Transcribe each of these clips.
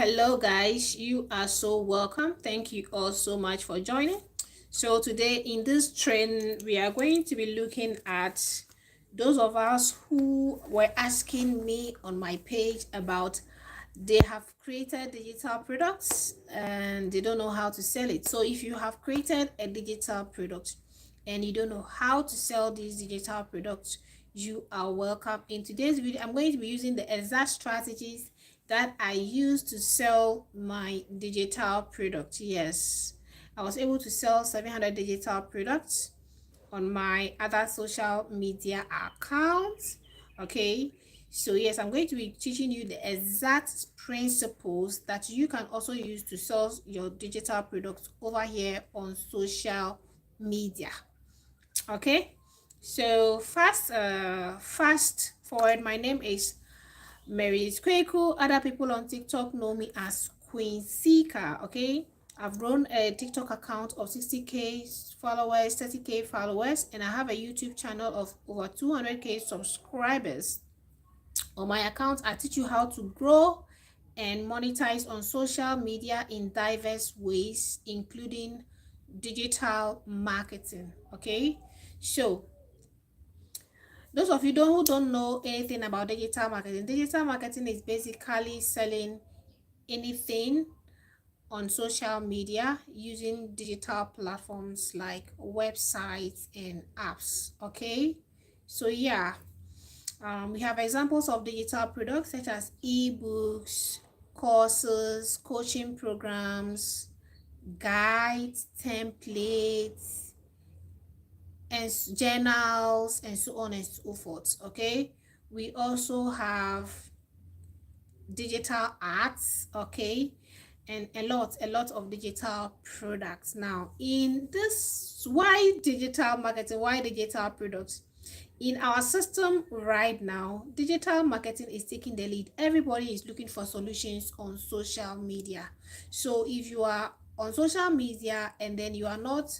Hello guys, you are so welcome. Thank you all so much for joining. So today in this training we are going to be looking at those of us who were asking me on my page about they have created digital products and they don't know how to sell it. So if you have created a digital product and you don't know how to sell these digital products, you are welcome. In today's video I'm going to be using the exact strategies that I use to sell my digital product. Yes, I was able to sell 700 digital products on my other social media accounts. Okay, so yes, I'm going to be teaching you the exact principles that you can also use to sell your digital products over here on social media. Okay, so fast forward, my name is Mary Kweku. Other people on TikTok know me as Queen Seeker. Okay, I've grown a TikTok account of 60k followers, 30k followers, and I have a YouTube channel of over 200k subscribers. On my account, I teach you how to grow and monetize on social media in diverse ways, including digital marketing. Okay, so those of you who don't know anything about digital marketing is basically selling anything on social media using digital platforms like websites and apps. Okay, so yeah, we have examples of digital products such as ebooks, courses, coaching programs, guides, templates, and journals, and so on and so forth. Okay, we also have digital arts. Okay, and a lot of digital products. Now in this, why digital marketing, why digital products? In our system right now, digital marketing is taking the lead. Everybody is looking for solutions on social media. So if you are on social media and then you are not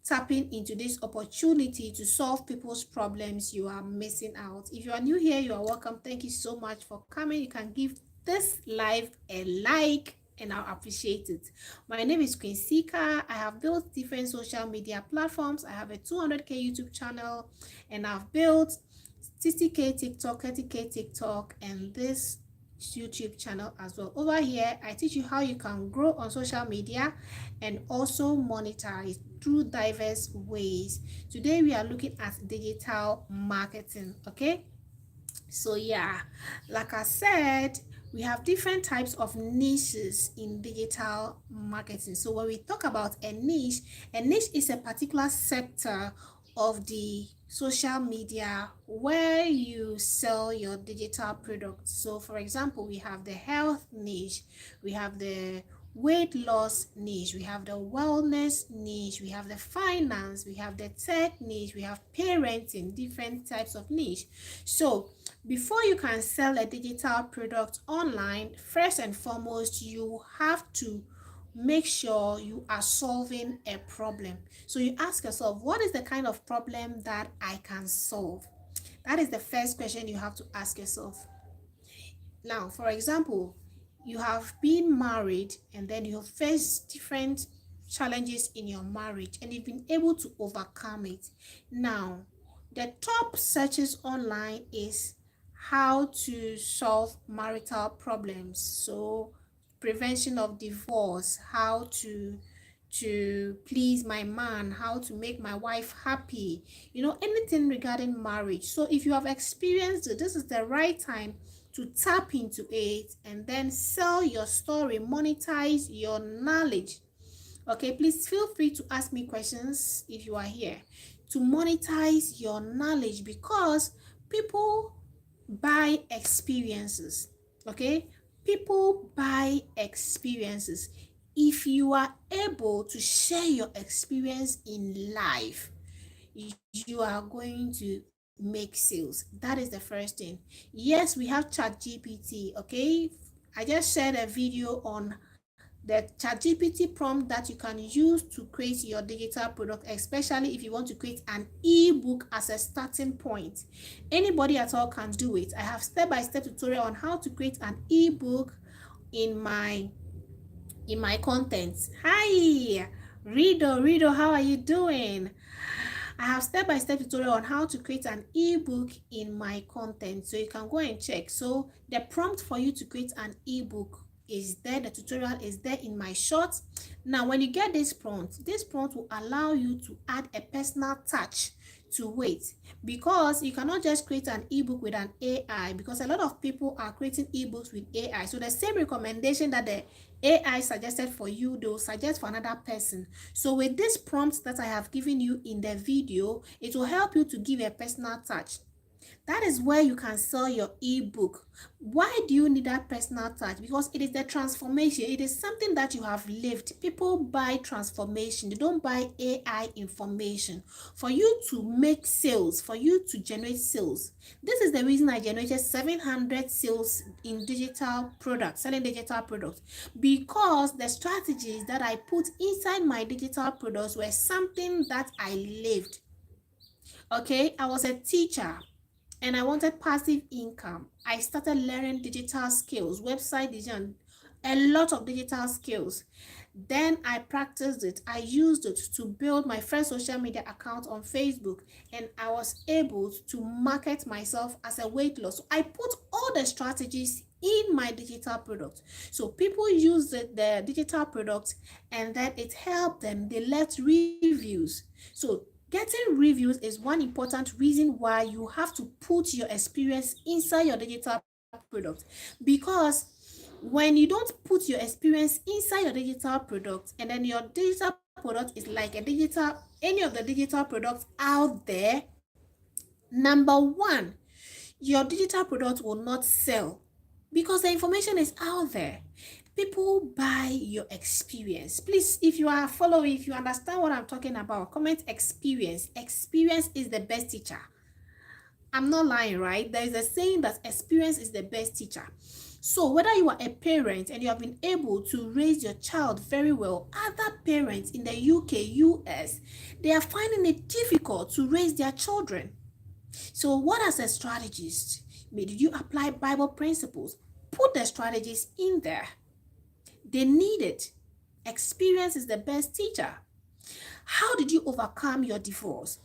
tapping into this opportunity to solve people's problems, you are missing out. If you are new here, you are welcome. Thank you so much for coming. You can give this live a like and I'll appreciate it. My name is Queen Seeker. I have built different social media platforms. I have a 200k YouTube channel and I've built 60k TikTok, 30k TikTok, and this YouTube channel as well. Over here, I teach you how you can grow on social media and also monetize through diverse ways. Today, we are looking at digital marketing. Okay, so yeah, like I said, we have different types of niches in digital marketing. So when we talk about a niche is a particular sector of the social media where you sell your digital products. So for example, we have the health niche, we have the weight loss niche, we have the wellness niche, we have the finance, we have the tech niche, we have parenting, different types of niche. So before you can sell a digital product online, first and foremost, you have to make sure you are solving a problem. So you ask yourself, what is the kind of problem that I can solve? That is the first question you have to ask yourself. Now, for example, you have been married and then you face different challenges in your marriage and you've been able to overcome it. Now, the top searches online is how to solve marital problems. So, prevention of divorce, how to please my man, how to make my wife happy, anything regarding marriage. So if you have experienced it, this is the right time to tap into it and then sell your story, monetize your knowledge. Okay, please feel free to ask me questions if you are here to monetize your knowledge, because people buy experiences. Okay, people buy experiences. If you are able to share your experience in life, you are going to make sales. That is the first thing. Yes, we have ChatGPT. Okay, I just shared a video on the ChatGPT prompt that you can use to create your digital product, especially if you want to create an ebook as a starting point. Anybody at all can do it. I have step-by-step tutorial on how to create an ebook in my contents. Hi, Rido, how are you doing? I have step-by-step tutorial on how to create an ebook in my content, so you can go and check. So the prompt for you to create an ebook is there, the tutorial is there in my shorts. Now when you get this prompt will allow you to add a personal touch to it, because you cannot just create an ebook with an AI, because a lot of people are creating ebooks with AI. So the same recommendation that the AI suggested for you, they will suggest for another person. So with this prompt that I have given you in the video, it will help you to give a personal touch. That is where you can sell your ebook. Why do you need that personal touch? Because it is the transformation. It is something that you have lived. People buy transformation. They don't buy AI information. For you to make sales, for you to generate sales. This is the reason I generated 700 sales in digital products, selling digital products. Because the strategies that I put inside my digital products were something that I lived. Okay, I was a teacher and I wanted passive income. I started learning digital skills, website design, a lot of digital skills. Then I practiced it. I used it to build my first social media account on Facebook, and I was able to market myself as a weight loss. So I put all the strategies in my digital product. So people use the digital product, and then it helped them. They left reviews. So getting reviews is one important reason why you have to put your experience inside your digital product, because when you don't put your experience inside your digital product, and then your digital product is like any of the digital products out there, number one, your digital product will not sell, because the information is out there. People buy your experience. Please, if you are following, if you understand what I'm talking about, comment experience. Experience is the best teacher. I'm not lying, right? There is a saying that experience is the best teacher. So whether you are a parent and you have been able to raise your child very well, other parents in the UK, US, they are finding it difficult to raise their children. So what as a strategist, did you apply Bible principles? Put the strategies in there. They need it. Experience is the best teacher. How did you overcome your divorce?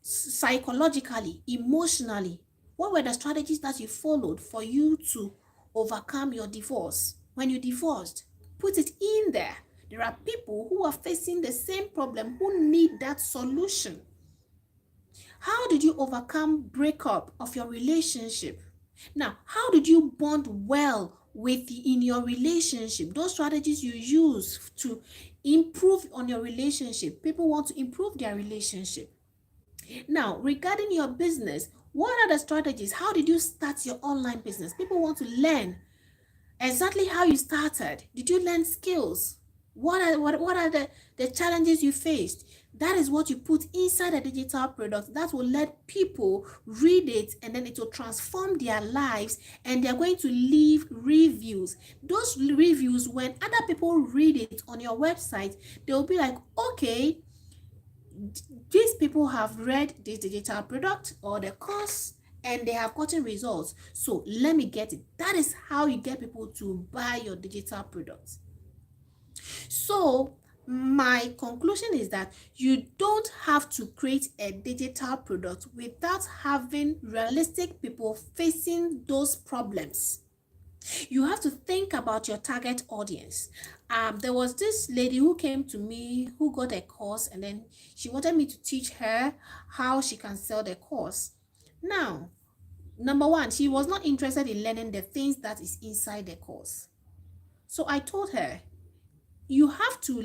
Psychologically, emotionally, what were the strategies that you followed for you to overcome your divorce? When you divorced, put it in there. There are people who are facing the same problem who need that solution. How did you overcome breakup of your relationship? Now, how did you bond well in your relationship? Those strategies you use to improve on your relationship. People want to improve their relationship. Now, regarding your business, what are the strategies? How did you start your online business? People want to learn exactly how you started. Did you learn skills? What are the challenges you faced? That is what you put inside a digital product that will let people read it, and then it will transform their lives, and they're going to leave reviews. Those reviews, when other people read it on your website, they'll be like, okay, these people have read this digital product or the course and they have gotten results, so let me get it. That is how you get people to buy your digital products. So my conclusion is that you don't have to create a digital product without having realistic people facing those problems. You have to think about your target audience. There was this lady who came to me who got a course, and then she wanted me to teach her how she can sell the course. Now, number one, she was not interested in learning the things that is inside the course. So I told her, you have to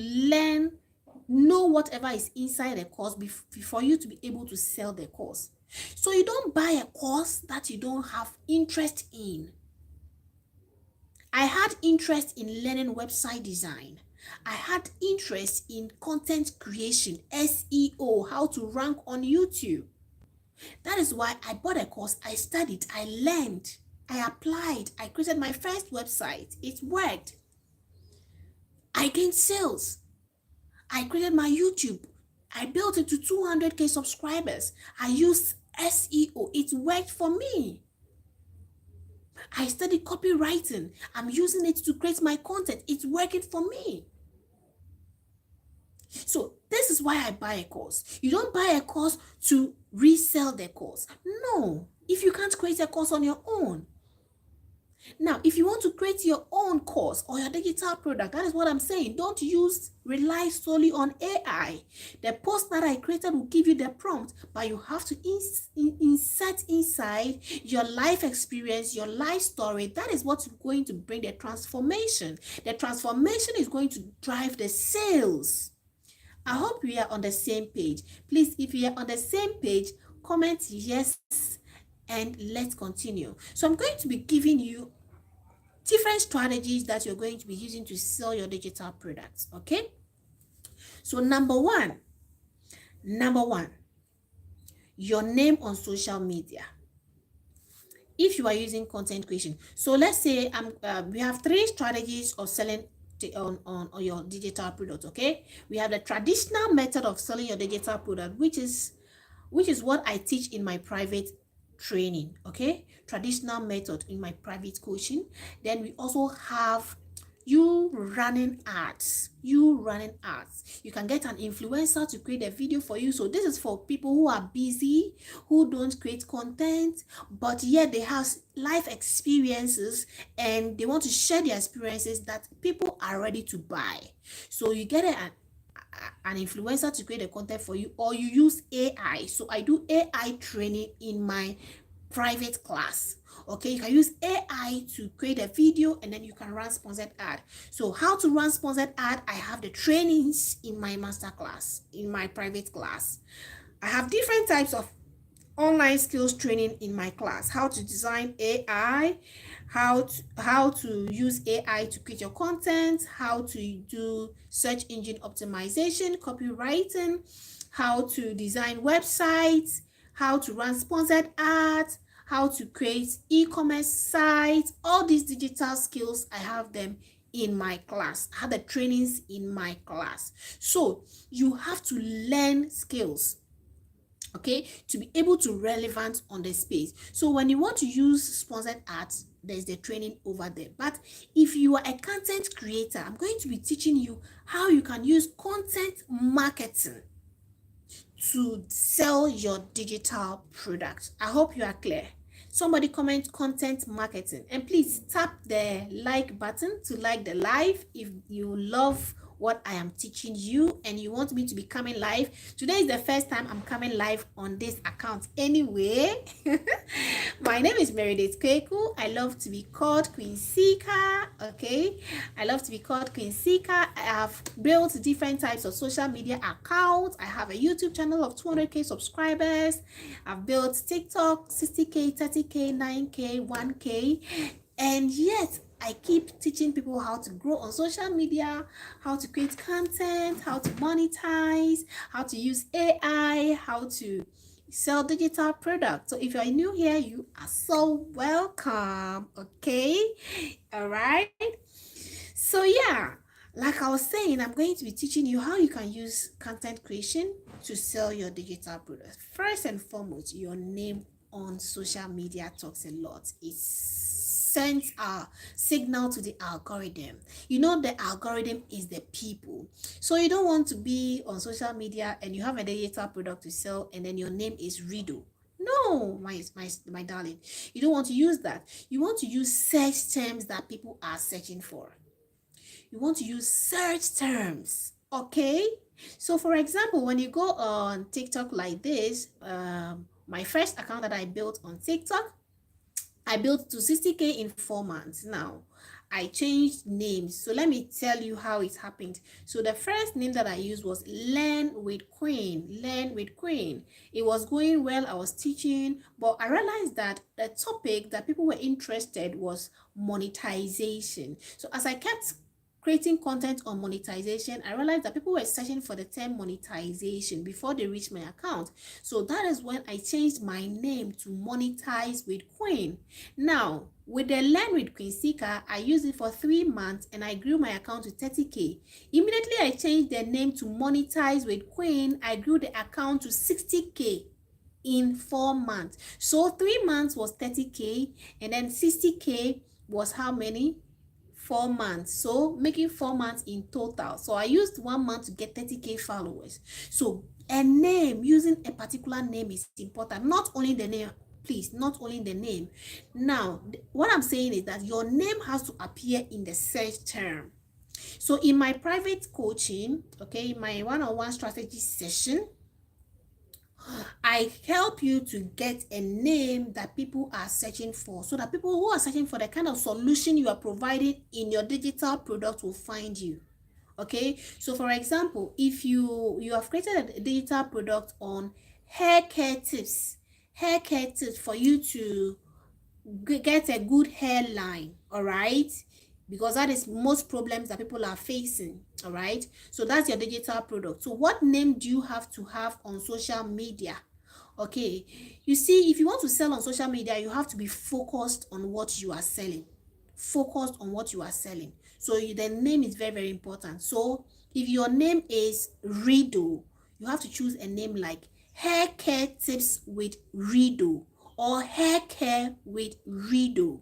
know whatever is inside the course before you to be able to sell the course. So you don't buy a course that you don't have interest in. I had interest in learning website design. I had interest in content creation, SEO, how to rank on YouTube. That is why I bought a course, I studied, I learned, I applied, I created my first website. It worked. I gained sales. I created my YouTube. I built it to 200k subscribers. I used SEO. It worked for me. I studied copywriting. I'm using it to create my content. It's working for me. So this is why I buy a course. You don't buy a course to resell the course. No, if you can't create a course on your own. Now, if you want to create your own course or your digital product, that is what I'm saying. Don't rely solely on AI. The post that I created will give you the prompt, but you have to insert inside your life experience, your life story. That is what's going to bring the transformation. The transformation is going to drive the sales. I hope we are on the same page. Please, if you are on the same page, comment yes and let's continue. So I'm going to be giving you different strategies that you're going to be using to sell your digital products. Okay. So number one, your name on social media. If you are using content creation, so let's say we have 3 strategies of selling on your digital product. Okay, we have the traditional method of selling your digital product, which is what I teach in my private training. Okay, traditional method in my private coaching. Then we also have you running ads. You can get an influencer to create a video for you. So this is for people who are busy, who don't create content, but yet they have life experiences and they want to share their experiences that people are ready to buy. So you get an influencer to create the content for you, or you use AI. So I do AI training in my private class. Okay, you can use AI to create a video and then you can run sponsored ad. So how to run sponsored ad, I have the trainings in my master class, in my private class. I have different types of online skills training in my class. How to design AI, how to use AI to create your content, how to do search engine optimization, copywriting, how to design websites, how to run sponsored ads, how to create e-commerce sites. All these digital skills, I have them in my class. I have the trainings in my class. So you have to learn skills, okay, to be able to relevant on the space. So when you want to use sponsored ads, there's the training over there. But if you are a content creator, I'm going to be teaching you how you can use content marketing to sell your digital product. I hope you are clear. Somebody comment content marketing, and please tap the like button to like the live if you love what I am teaching you and you want me to be coming live. Today is the first time I'm coming live on this account anyway. My name is Meredith Kweku. I love to be called Queen Seeker. Okay, I love to be called Queen Seeker. I have built different types of social media accounts. I have a YouTube channel of 200k subscribers. I've built TikTok 60k, 30k, 9k, 1k, and yet I keep teaching people how to grow on social media, how to create content, how to monetize, how to use AI, how to sell digital products. So if you're new here, you are so welcome. Okay, all right. So yeah, like I was saying, I'm going to be teaching you how you can use content creation to sell your digital products. First and foremost, your name on social media talks a lot. It's sends a signal to the algorithm. You know, the algorithm is the people. So you don't want to be on social media and you have a digital product to sell and then your name is Rido. No, my darling, you don't want to use that. You want to use search terms that people are searching for. You want to use search terms. Okay, so for example, when you go on TikTok like this, my first account that I built on TikTok, I built to 60k in 4 months. Now I changed names, so let me tell you how it happened. So the first name that I used was Learn with Queen. It was going well. I was teaching, but I realized that the topic that people were interested was monetization. So as I kept creating content on monetization, I realized that people were searching for the term monetization before they reached my account. So that is when I changed my name to Monetize with Queen. Now, with the Learn with Queen Seeker, I used it for 3 months and I grew my account to 30k. Immediately I changed the name to Monetize with Queen, I grew the account to 60k. in 4 months. So 3 months was 30K, and then 60K was how many? 4 months. So making 4 months in total. So I used 1 month to get 30K followers. So a name, using a particular name is important. Not only the name, please, not only the name. Now, what I'm saying is that your name has to appear in the search term. So in my private coaching, okay, my one-on-one strategy session, I help you to get a name that people are searching for, so that people who are searching for the kind of solution you are providing in your digital product will find you. Okay, so for example, if you have created a digital product on hair care tips for you to get a good hairline, all right, because that is most problems that people are facing, all right. So that's your digital product. So what name do you have to have on social media? Okay, you see, if you want to sell on social media, you have to be focused on what you are selling. Focused on what you are selling. So the name is very, very important. So if your name is Rido, you have to choose a name like hair care tips with Rido, or hair care with Rido,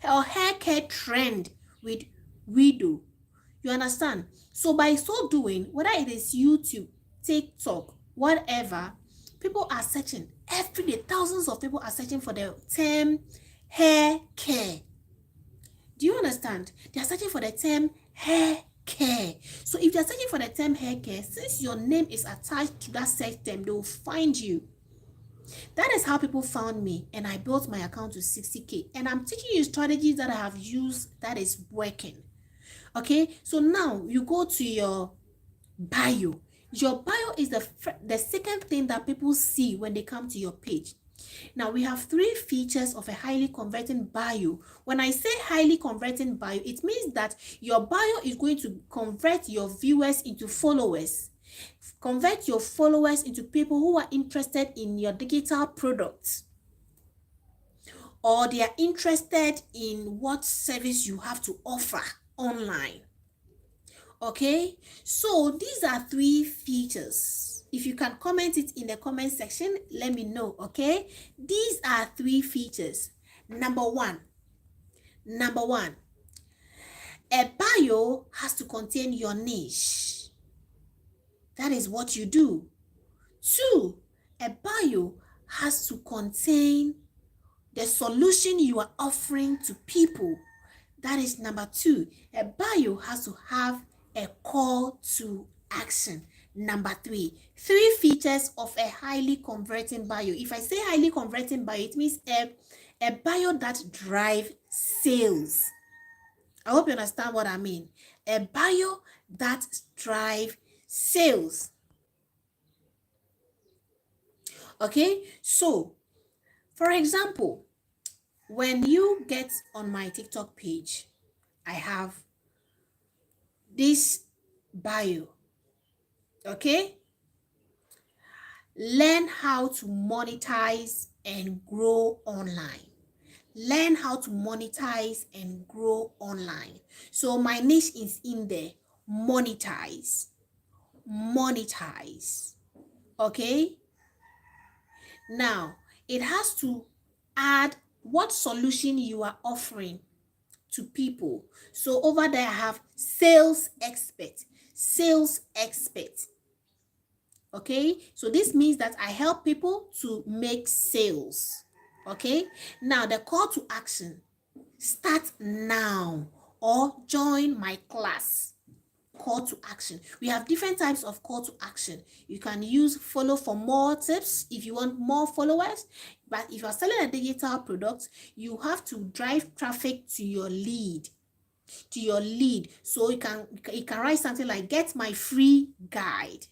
or hair care trend with Rido. You understand? So by so doing, whether it is YouTube, TikTok, whatever, people are searching every day. Thousands of people are searching for the term hair care. Do you understand? They are searching for the term hair care. So if they are searching for the term hair care, since your name is attached to that search term, they will find you. That is how people found me, and I built my account to 60K. And I'm teaching you strategies that I have used that is working. Okay, so now you go to your bio. Your bio is the second thing that people see when they come to your page. Now we have 3 features of a highly converting bio. When I say highly converting bio, it means that your bio is going to convert your viewers into followers. Convert your followers into people who are interested in your digital products, or they are interested in what service you have to offer online. Okay, so these are 3 features. If you can comment it in the comment section, let me know. Okay, these are 3 features. Number one, a bio has to contain your niche. That is what you do. 2, a bio has to contain the solution you are offering to people. That is number 2. A bio has to have a call to action. Number 3. 3 features of a highly converting bio. If I say highly converting bio, it means a bio that drives sales. I hope you understand what I mean. A bio that drives sales. Okay, so for example, when you get on my TikTok page, I have this bio. Okay, learn how to monetize and grow online. Learn how to monetize and grow online. So my niche is in there. Monetize. Okay, now it has to add what solution you are offering to people. So over there I have sales expert. Okay, so this means that I help people to make sales. Okay, now the call to action: start now or join my class. Call to action. We have different types of call to action. You can use follow for more tips if you want more followers. But if you're selling a digital product, you have to drive traffic to your lead. So you can write something like get my free guide.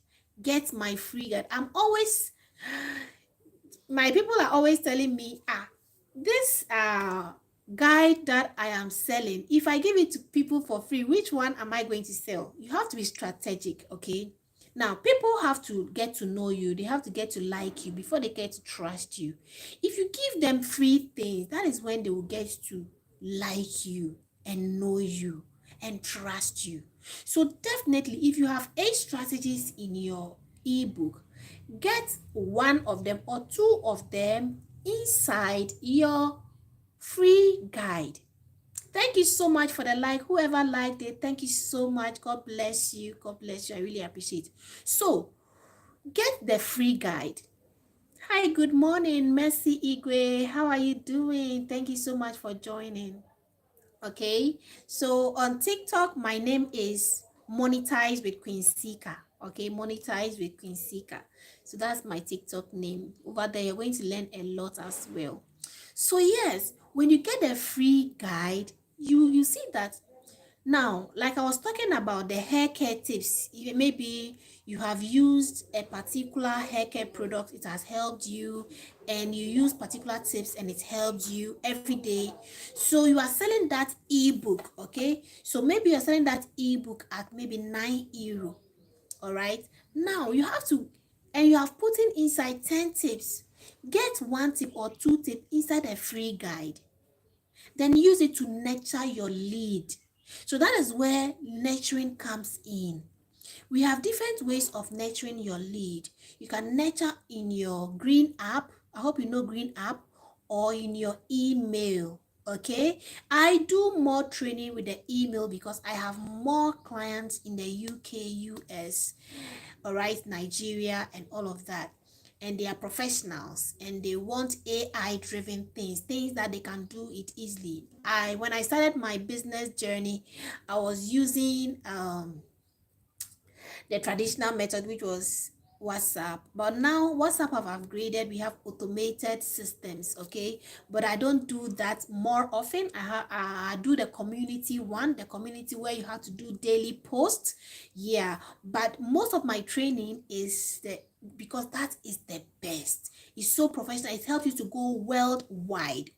My people are always telling me, this guide that I am selling, if I give it to people for free, which one am I going to sell? You have to be strategic. Okay, now people have to get to know you. They have to get to like you before they get to trust you. If you give them free things, that is when they will get to like you and know you and trust you. So definitely, if you have 8 strategies in your ebook, Get one of them or two of them inside your free guide. Thank you so much for the like. Whoever liked it, thank you so much. God bless you. God bless you. I really appreciate it. So get the free guide. Hi, good morning, Mercy Igwe. How are you doing? Thank you so much for joining. Okay, so on TikTok, my name is Monetize with Queen Sika. Okay, Monetize with Queen Sika. So that's my TikTok name. Over there, you're going to learn a lot as well. So yes, when you get a free guide, you see that now, like I was talking about the hair care tips, maybe you have used a particular hair care product, it has helped you, and you use particular tips and it helped you every day. So you are selling that ebook, okay? So maybe you're selling that ebook at maybe €9. All right. Now you have to, and you have put in inside 10 tips. Get one tip or two tips inside a free guide. Then use it to nurture your lead. So that is where nurturing comes in. We have different ways of nurturing your lead. You can nurture in your green app. I hope you know green app, or in your email. Okay, I do more training with the email because I have more clients in the UK, US, all right, Nigeria, and all of that. And they are professionals and they want AI driven things that they can do it easily. When I started my business journey, I was using the traditional method, which was WhatsApp. But now WhatsApp have upgraded. We have automated systems, okay? But I don't do that more often. I do the community one, the community where you have to do daily posts. Yeah, but most of my training is because that is the best. It's so professional. It helps you to go worldwide,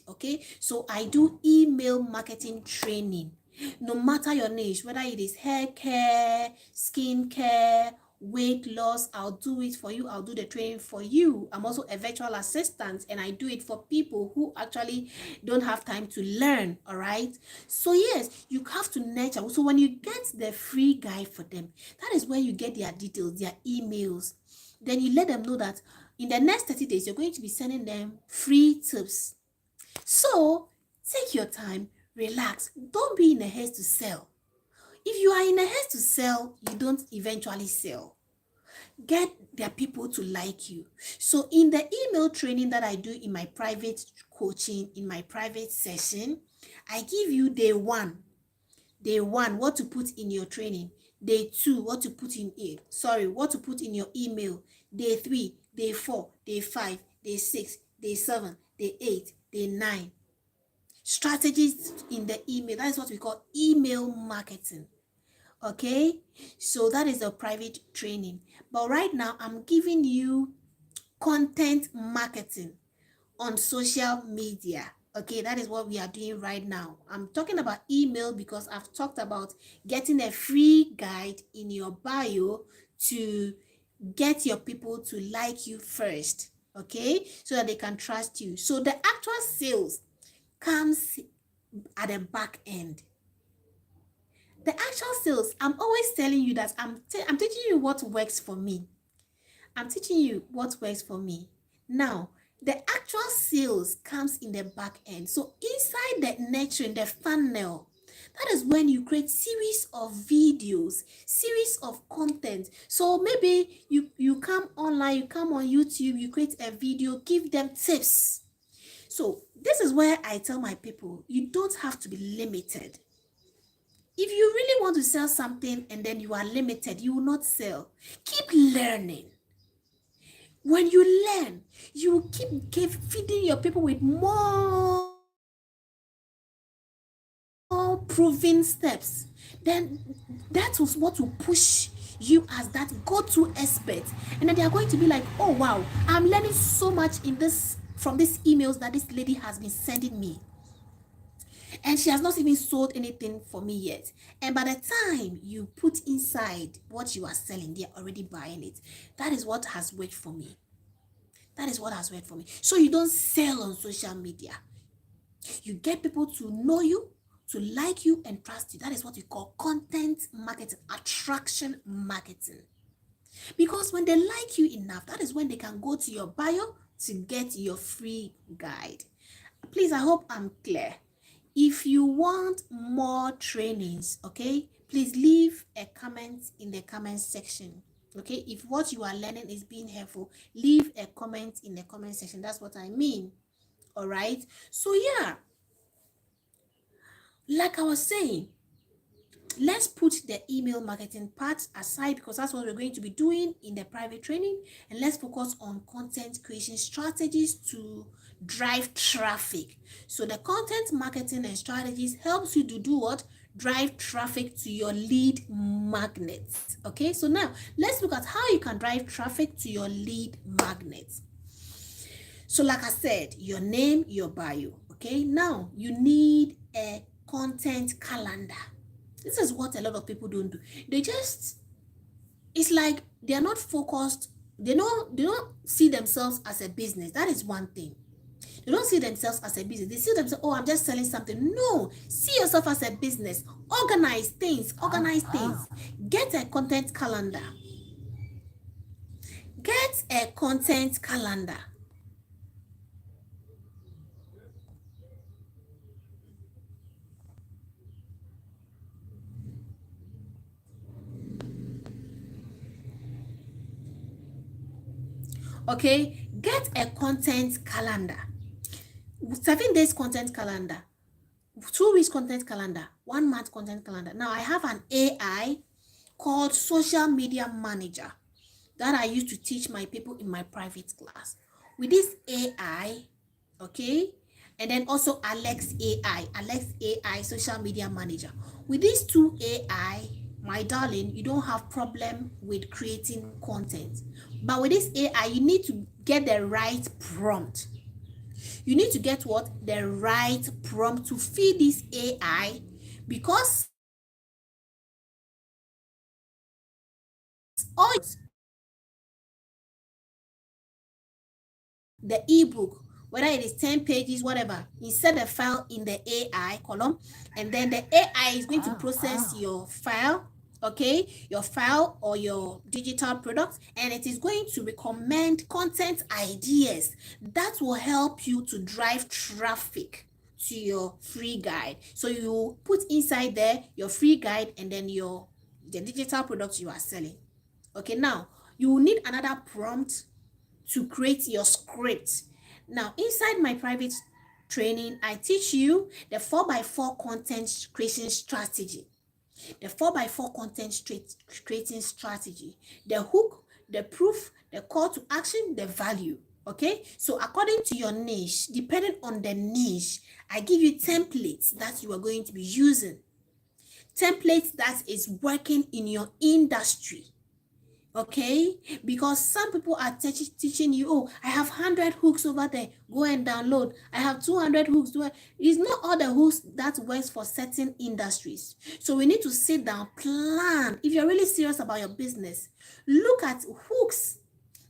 okay? So I do email marketing training. No matter your niche, whether it is hair care, skin care, weight loss, I'll do it for you. I'll do the training for you. I'm also a virtual assistant and I do it for people who actually don't have time to learn. All right. So yes, you have to nurture. So when you get the free guide for them, that is where you get their details, their emails. Then you let them know that in the next 30 days, you're going to be sending them free tips. So take your time, relax, don't be in a haste to sell. If you are in a haste to sell, you don't eventually sell. Get their people to like you. So in the email training that I do in my private coaching, in my private session, I give you day one, what to put in your training. Day 2, what to put in your email. Day 3, day 4, day 5, day 6, day 7, day 8, day 9. Strategies in the email. That is what we call email marketing. Okay, so that is a private training. But right now, I'm giving you content marketing on social media. Okay, that is what we are doing right now. I'm talking about email because I've talked about getting a free guide in your bio to get your people to like you first. Okay, so that they can trust you. So the actual sales comes at the back end. The actual sales, I'm always telling you that I'm teaching you what works for me. I'm teaching you what works for me. Now, the actual sales comes in the back end. So inside the nurturing, the funnel, that is when you create series of videos, series of content. So maybe you come online, you come on YouTube, you create a video, give them tips. So this is where I tell my people, you don't have to be limited. If you really want to sell something and then you are limited, you will not sell. Keep learning. When you learn, you keep feeding your people with more proven steps. Then that was what will push you as that go-to expert. And then they are going to be like, oh wow, I'm learning so much from these emails that this lady has been sending me. And she has not even sold anything for me yet. And by the time you put inside what you are selling, they are already buying it. That is what has worked for me. That is what has worked for me. So you don't sell on social media. You get people to know you, to like you, and trust you. That is what we call content marketing, attraction marketing. Because when they like you enough, that is when they can go to your bio to get your free guide. Please, I hope I'm clear. If you want more trainings, okay, please leave a comment in the comment section. Okay, if what you are learning is being helpful, leave a comment in the comment section. That's what I mean. All right. So yeah, like I was saying, let's put the email marketing part aside because that's what we're going to be doing in the private training, and let's focus on content creation strategies to drive traffic. So the content marketing and strategies helps you to do what? Drive traffic to your lead magnets. Okay, so now let's look at how you can drive traffic to your lead magnets. So like I said, your name, your bio. Okay, now you need a content calendar. This is what a lot of people don't do. They just, it's like they are not focused. They don't see themselves as a business. That is one thing. They don't see themselves as a business. They see themselves, oh, I'm just selling something. No, see yourself as a business. Organize things. Get a content calendar. Get a content calendar. Okay, get a content calendar. 7 days content calendar, 2 weeks content calendar, 1 month content calendar. Now I have an AI called Social Media Manager that I used to teach my people in my private class. With this AI, okay, and then also Alex AI, Social Media Manager. With these two AI, my darling, you don't have problem with creating content. But with this AI, you need to get the right prompt. You need to get what? The right prompt to feed this AI, because all the ebook, whether it is 10 pages, whatever, insert the file in the AI column, and then the AI is going to process your file, okay, your file or your digital product, and it is going to recommend content ideas that will help you to drive traffic to your free guide. So you put inside there your free guide and then the digital products you are selling. Okay, now you will need another prompt to create your script. Now, inside my private training, I teach you the 4x4 content creation strategy. The 4x4 content creating strategy. The hook, the proof, the call to action, the value. Okay, so according to your niche, depending on the niche, I give you templates that you are going to be using. Templates that is working in your industry. Okay, because some people are teaching you, oh, I have 100 hooks over there, go and download. I have 200 hooks. It's not all the hooks that works for certain industries. So we need to sit down, plan. If you're really serious about your business, look at hooks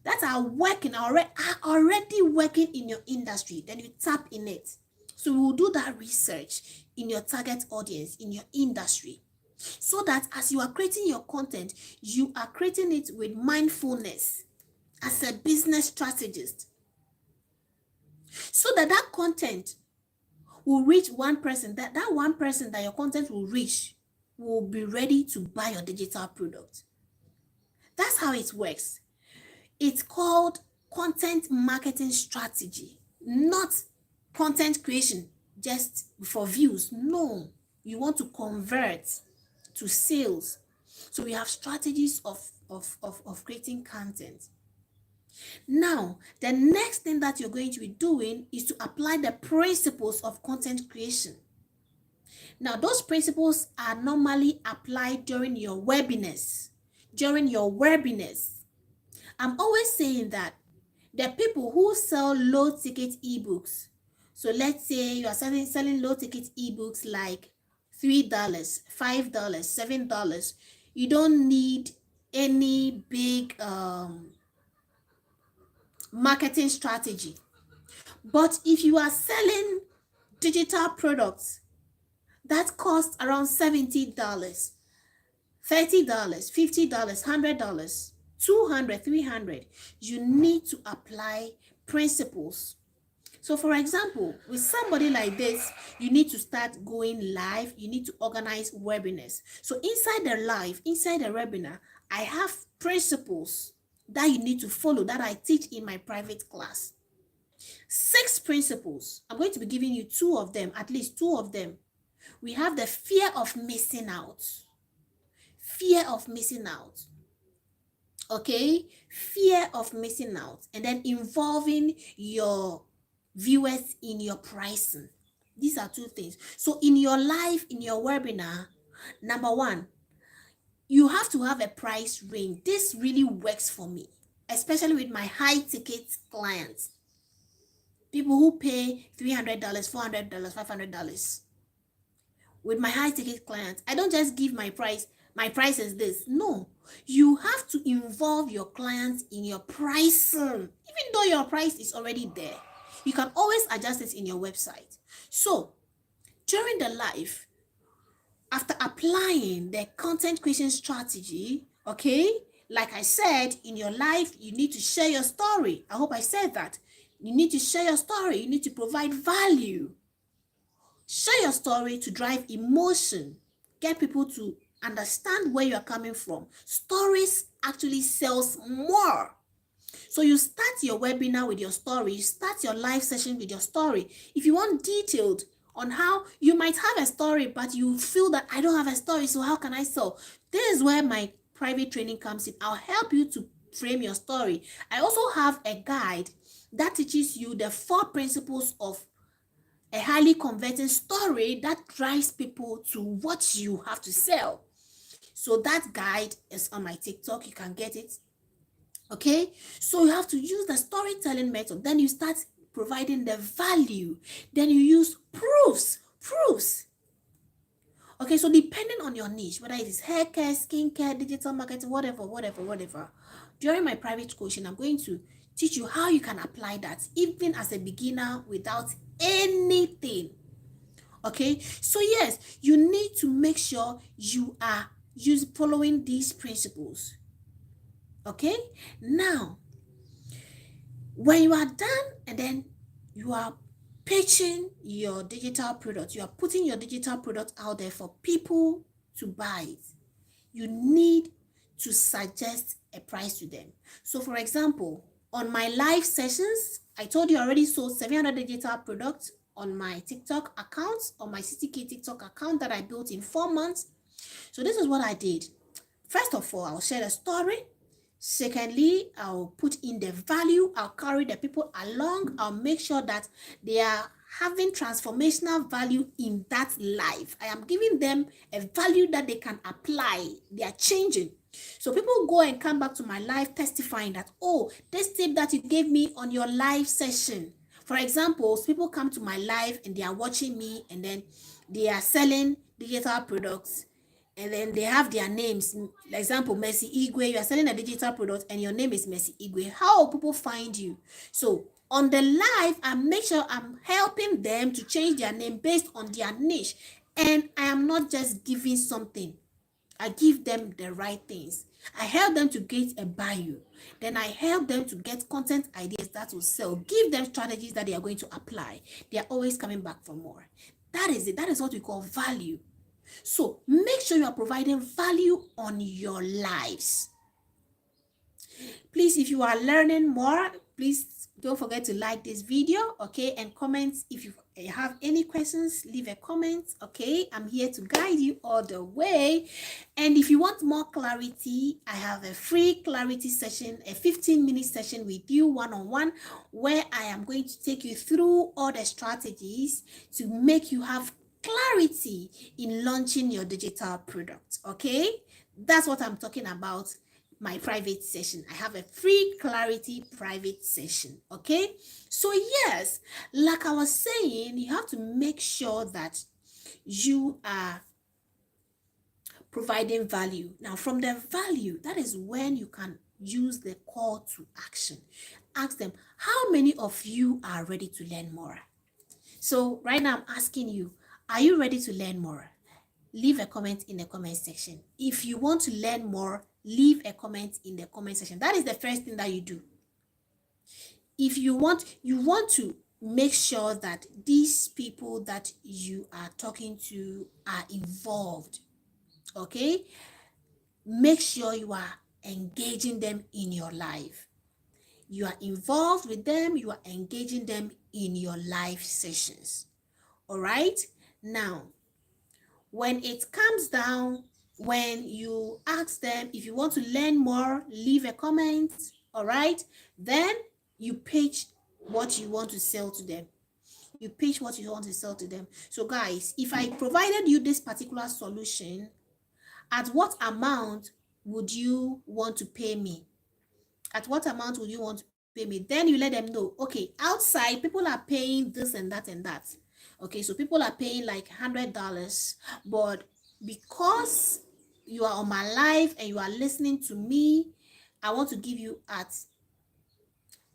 that are working, are already working in your industry. Then you tap in it. So we will do that research in your target audience, in your industry, so that as you are creating your content, you are creating it with mindfulness as a business strategist, so that that content will reach one person, that one person that your content will reach will be ready to buy your digital product. That's how it works. It's called content marketing strategy, not content creation just for views. No, you want to convert to sales. So we have strategies of creating content. Now, the next thing that you're going to be doing is to apply the principles of content creation. Now, those principles are normally applied during your webinars. I'm always saying that the people who sell low ticket ebooks, so let's say you are selling low ticket ebooks like $3, $5, $7, you don't need any big marketing strategy. But if you are selling digital products that cost around $70, $30, $50, $100, 200, 300, you need to apply principles. So for example, with somebody like this, you need to start going live. You need to organize webinars. So inside the live, inside the webinar, I have principles that you need to follow that I teach in my private class. 6 principles. I'm going to be giving you 2 of them, at least 2 of them. We have the fear of missing out. Fear of missing out. Okay? Fear of missing out. And then involving your viewers in your pricing. These are 2 things. So in your live, in your webinar, number 1, you have to have a price range. This really works for me, especially with my high ticket clients. People who pay $300, $400, $500. With my high ticket clients, I don't just give my price. My price is this. No, you have to involve your clients in your pricing. Even though your price is already there, you can always adjust it in your website. So during the live, after applying the content creation strategy, okay, like I said, in your life, you need to share your story. I hope I said that. You need to share your story. You need to provide value. Share your story to drive emotion. Get people to understand where you're coming from. Stories actually sells more. So you start your webinar with your story. You start your live session with your story. If you want detailed on how you might have a story, but you feel that I don't have a story, so how can I sell? This is where my private training comes in. I'll help you to frame your story. I also have a guide that teaches you the 4 principles of a highly converting story that drives people to what you have to sell. So that guide is on my TikTok. You can get it. Okay, so you have to use the storytelling method. Then you start providing the value. Then you use proofs. Okay, so depending on your niche, whether it is hair care, skincare, digital marketing, whatever, during my private coaching, I'm going to teach you how you can apply that even as a beginner without anything. Okay, so yes, you need to make sure you are following these principles. Okay, now when you are done and then you are pitching your digital product, you are putting your digital product out there for people to buy it, you need to suggest a price to them. So for example, on my live sessions, I told you I already sold 700 digital products on my TikTok account, on my 60K TikTok account that I built in 4 months. So this is what I did. First of all, I'll share the story. Secondly, I'll put in the value. I'll carry the people along. I'll make sure that they are having transformational value in that life. I am giving them a value that they can apply. They are changing. So people go and come back to my live testifying that, oh, this tip that you gave me on your live session. For example, people come to my live and they are watching me and then they are selling digital products. And then they have their names. For example, Mercy Igwe, you are selling a digital product and your name is Mercy Igwe. How will people find you? So on the live, I make sure I'm helping them to change their name based on their niche. And I am not just giving something. I give them the right things. I help them to get a bio. Then I help them to get content ideas that will sell. Give them strategies that they are going to apply. They are always coming back for more. That is it. That is what we call value. So make sure you are providing value on your lives. Please, if you are learning more, please don't forget to like this video, okay, and comment. If you have any questions, leave a comment, okay. I'm here to guide you all the way. And if you want more clarity, I have a free clarity session, a 15-minute session with you one-on-one, where I am going to take you through all the strategies to make you have clarity in launching your digital product. Okay, that's what I'm talking about. My private session. I have a free clarity private session. Okay, so yes, like I was saying, you have to make sure that you are providing value. Now from the value, that is when you can use the call to action. Ask them, how many of you are ready to learn more? So right now I'm asking you, are you ready to learn more? Leave a comment in the comment section. If you want to learn more, leave a comment in the comment section. That is the first thing that you do. If you want to make sure that these people that you are talking to are involved, okay? Make sure you are engaging them in your life. You are involved with them, you are engaging them in your live sessions. All right? Now, when it comes down, when you ask them if you want to learn more, leave a comment, all right? Then you pitch what you want to sell to them. You pitch what you want to sell to them. So guys, if I provided you this particular solution, at what amount would you want to pay me? At what amount would you want to pay me? Then you let them know, okay, outside people are paying this and that and that. Okay, so people are paying like $100, but because you are on my live and you are listening to me, I want to give you at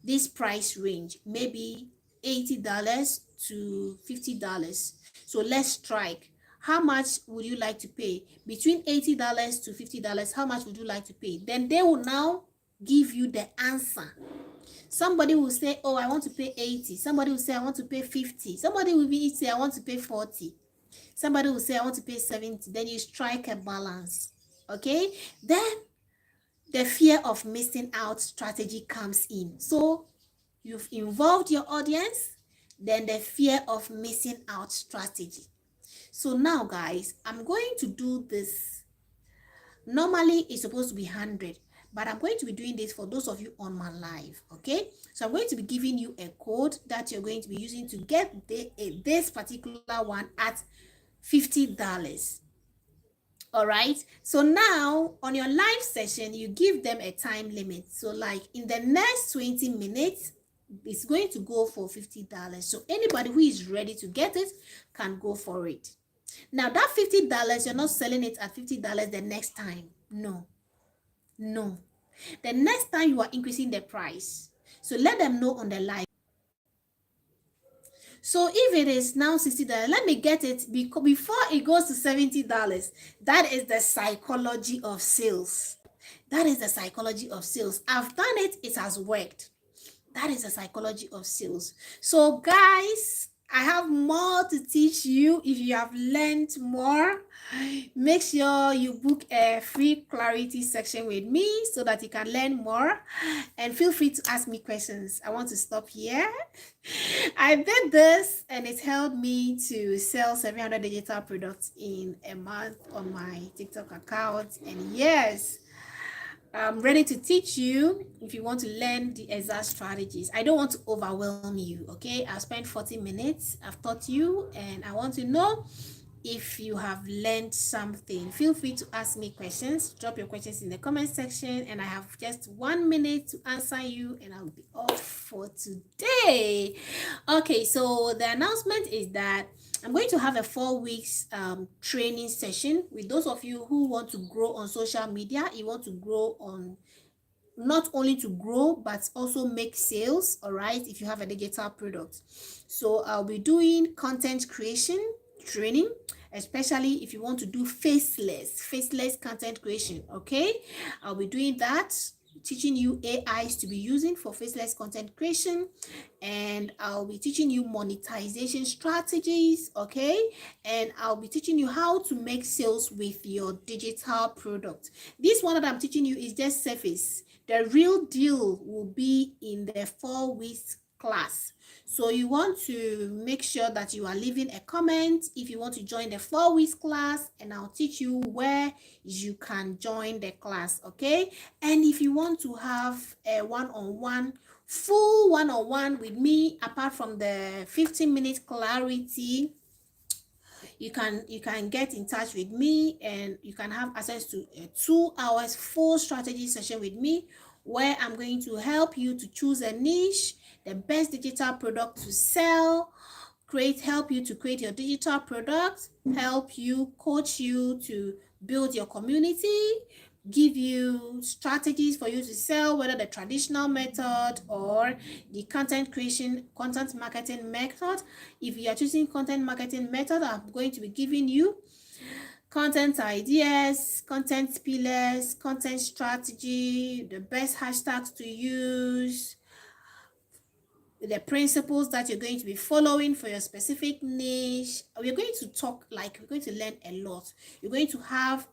this price range, maybe $80 to $50. So let's strike. How much would you like to pay? Between $80 to $50, how much would you like to pay? Then they will now give you the answer. Somebody will say, oh, I want to pay 80. Somebody will say, I want to pay 50. Somebody will say, I want to pay 40. Somebody will say, I want to pay 70. Then you strike a balance. Okay? Then the fear of missing out strategy comes in. So you've involved your audience, then the fear of missing out strategy. So now, guys, I'm going to do this. Normally, it's supposed to be 100, but I'm going to be doing this for those of you on my live, okay? So I'm going to be giving you a code that you're going to be using to get this particular one at $50. All right, so now on your live session, you give them a time limit. So like in the next 20 minutes, it's going to go for $50. So anybody who is ready to get it can go for it. Now that $50, you're not selling it at $50 the next time. No. The next time you are increasing the price. So let them know on the live. So if it is now $60, let me get it before it goes to $70. That is the psychology of sales. That is the psychology of sales. I've done it. It has worked. That is the psychology of sales. So guys, I have more to teach you. If you have learned more, make sure you book a free clarity section with me so that you can learn more, and feel free to ask me questions. I want to stop here. I did this and it helped me to sell 700 digital products in a month on my TikTok account. And yes, I'm ready to teach you if you want to learn the exact strategies. I don't want to overwhelm you, okay? I've spent 40 minutes, I've taught you, and I want to know if you have learned something. Feel free to ask me questions. Drop your questions in the comment section, and I have just 1 minute to answer you, and I'll be off for today. Okay, so the announcement is that I'm going to have a 4 weeks training session with those of you who want to grow on social media. You want to grow on, not only to grow, but also make sales, all right, if you have a digital product. So I'll be doing content creation training, especially if you want to do faceless content creation, okay? I'll be doing that, teaching you AIs to be using for faceless content creation, and I'll be teaching you monetization strategies, okay? And I'll be teaching you how to make sales with your digital product. This one that I'm teaching you is just surface. The real deal will be in the 4 weeks class. So you want to make sure that you are leaving a comment if you want to join the 4 weeks class, and I'll teach you where you can join the class, okay? And if you want to have a full one-on-one with me, apart from the 15-minute clarity, you can get in touch with me, and you can have access to a 2 hours full strategy session with me, where I'm going to help you to choose a niche, the best digital product to sell, help you to create your digital product, help you, coach you to build your community, give you strategies for you to sell, whether the traditional method or the content marketing method. If you are choosing content marketing method, I'm going to be giving you content ideas, content pillars, content strategy, the best hashtags to use, the principles that you're going to be following for your specific niche. We're going to talk, like, we're going to learn a lot. You're going to have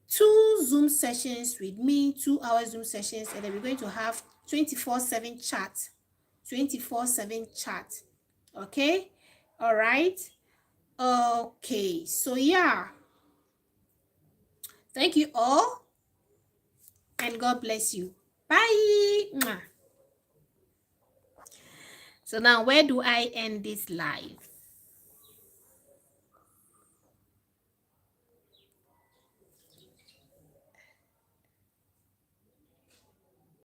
2 Zoom sessions with me, 2-hour Zoom sessions, and then we're going to have 24/7 chat. 24/7 chat. Okay? All right. Okay. So yeah. Thank you all. And God bless you. Bye. So now, where do I end this live?